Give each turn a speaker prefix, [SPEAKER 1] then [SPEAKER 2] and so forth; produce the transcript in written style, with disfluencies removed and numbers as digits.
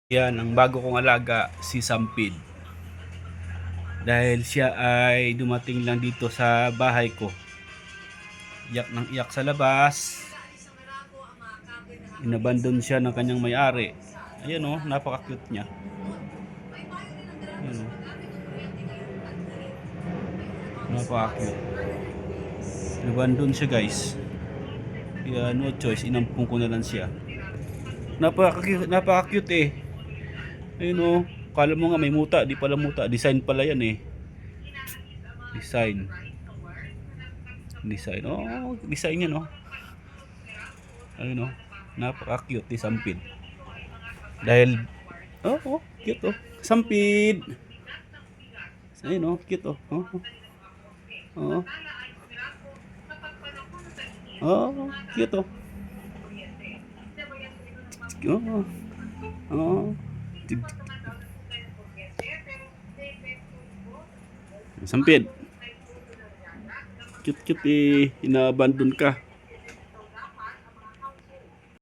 [SPEAKER 1] Yan ang bago kong alaga, si Sampid. Dahil siya ay dumating lang dito sa bahay ko. Iyak ng iyak sa labas. Inabandon siya ng kanyang may-ari. Ayan o, napaka-cute niya. Ayan o. Napaka-cute. Inabandon siya, guys. Kaya no choice, inampung ko na lang siya. Napaka-cute eh. Ayun o, kala mo nga may muta, di pala muta. Design pala yan eh. Design. Oh, design yan oh. Ayun oh, napaka-cute ni Sampid. Dahil, cute oh. Sampid. Ayun oh, cute oh. Oh, cute oh. Oh. Sampid. Cute eh, inaabandon ka.